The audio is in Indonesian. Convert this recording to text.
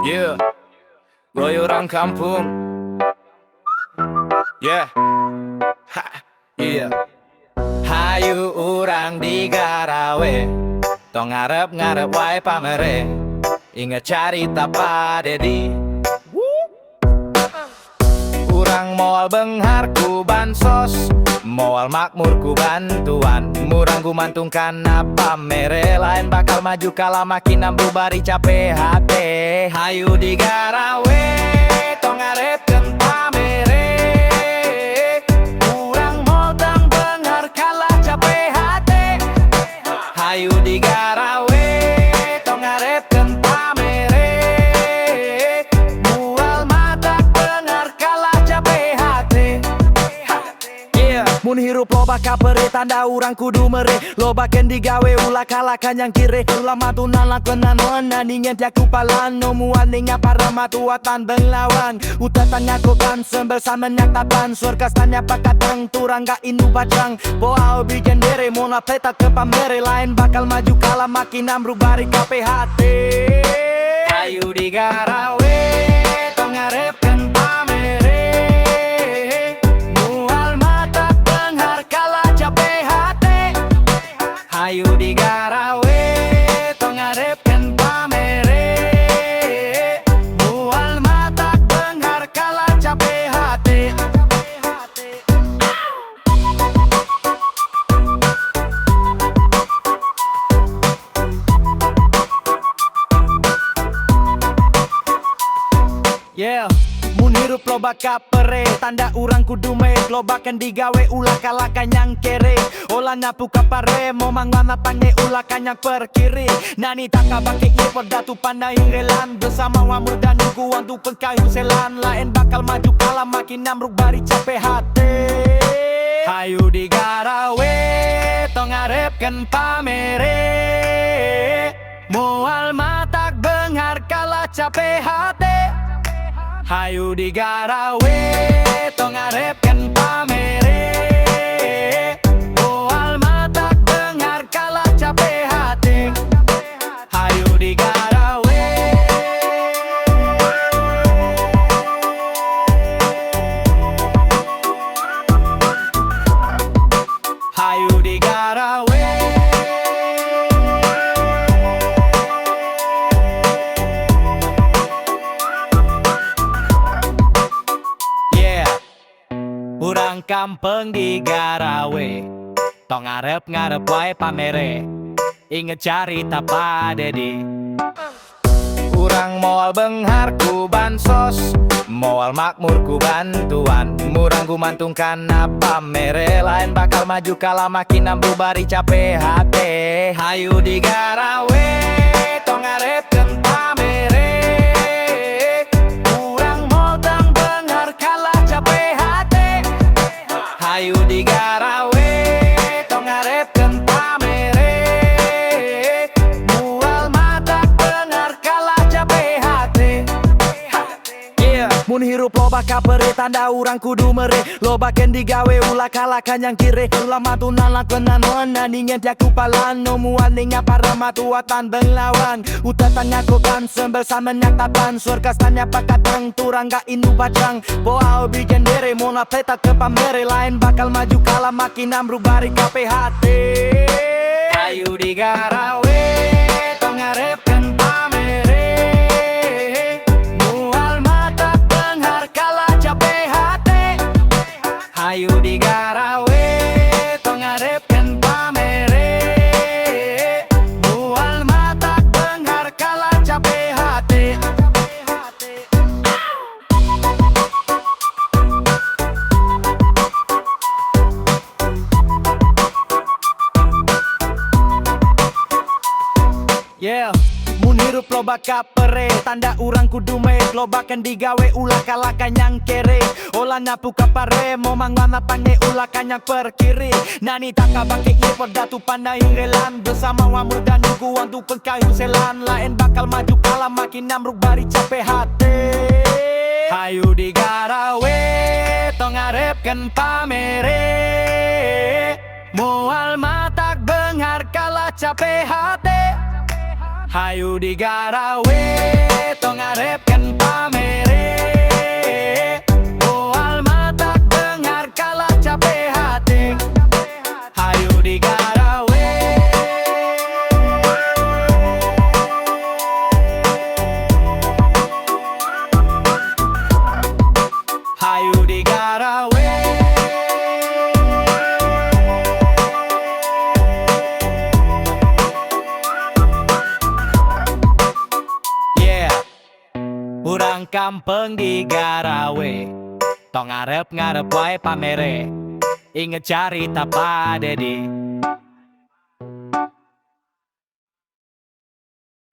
Yeah, boy orang kampung. Yeah, ha, yeah. Hayu urang di Garawe, tong ngarep wae pamere. Ingat carita Pak Dedi. Urang moal benghar ku bansos, moal makmur ku bantuan. Murang gumantungkan apa mere, lain bakal maju kala makin ambu bari capek hati. Hayu di Garawe, tong ngarepkeun pamere. Urang moal tang benghar kala capek hati. Hayu di Garawe, tong ngarepkeun pamere. Mual matak benghar kala capek hati. Yeah, mun hirup loba kapere tanda urang kudu mere. Lobakeun digawe ulah kalakan yang kire. Ulah matunan lakonan wana ningen tiaku palan. No mual ninga para matuatan benglawan. Utatan ngakokan sembel samenyak tapan. Surkas tanya pakatang turang gak inu bacang. Boa obi gendere mona peta ke pamere. Lain bakal maju kala makin amruk bari KPHT. Ayu di Garawe, tong ngarepkeun pamere. Mual matak benghar kala capek hati. Hayu di Garawe, tong ngarepkeun pamere. Mual matak benghar kala capek hati. Yeah, mun hirup loba kapere tanda urang kudu make. Lobakeun digawe ulah kalakan yang kere. Olah nyapu kapare momang mana pange ulah kanyang perkiri. Nani taka bangke ipor datu pandai relan. Bersama wamur dan nungguan tu pengkayu selan. Lain bakal maju kala makin amruk bari capek hati. Hayu di Garawe, tong ngarepkeun pamere. Moal matak benghar kala capek hati. Hayu di Garawe, tong ngarepkeun pamere. Moal matak benghar kala capek hati. Hayu di Garawe. Hayu di Garawe. Urang kampung di Garawe, tong ngarep wae pamere. Inget carita Pak Dedi. Urang moal benghar ku bansos, moal makmur ku bantuan. Murang gumantungkan apa mere, lain bakal maju kala makin ambu bari capek hati. Hayu di Garawe, tong ngarepkeun pamere. Urang moal tang benghar kala capek hati. Hayu di Garawe, tong ngarepkeun pamere. Mual matak benghar kala capek hati. Yeah, mun hirup loba kapere tanda urang kudu mere. Lobakeun digawe ulah kalakan yang kire. Ulah matunan lakonan wana ningen tiaku palan. No mual ninga para matuatan benglawan. Utatan ngakokan sembel samenyak tapan. Surkas tanya pakatang turang gak inu bacang. Boa obi gendere mona peta ke pamere. Lain bakal maju kala makin amruk bari KPHT. Ayu di Garawe, tong ngarepkeun pamere. Mual matak benghar kala capek hati. Hayu di Garawe, tong ngarepkeun pamere. Mual matak benghar kala capek hati. Yeah, mun hirup loba kapere tanda urang kudu make. Lobakeun digawe ulah kalakan yang kere. Olah nyapu kapare momang mana pange ulah kanyang perkiri. Nani taka bangke ipor datu pandai relan. Bersama wamur dan nungguan tu pengkayu selan. Lain bakal maju kala makin amruk bari capek hati. Hayu di Garawe, tong ngarepkeun pamere. Moal matak benghar kala capek hati. Hayu digarawe, tong ngarepkeun pamere. Moal mata dengar kalah capek hati. Hayu digarawe. Hayu digarawe. Urang kampung di Garawe, tong ngarep wae pamere. Inget carita Pak Dedi.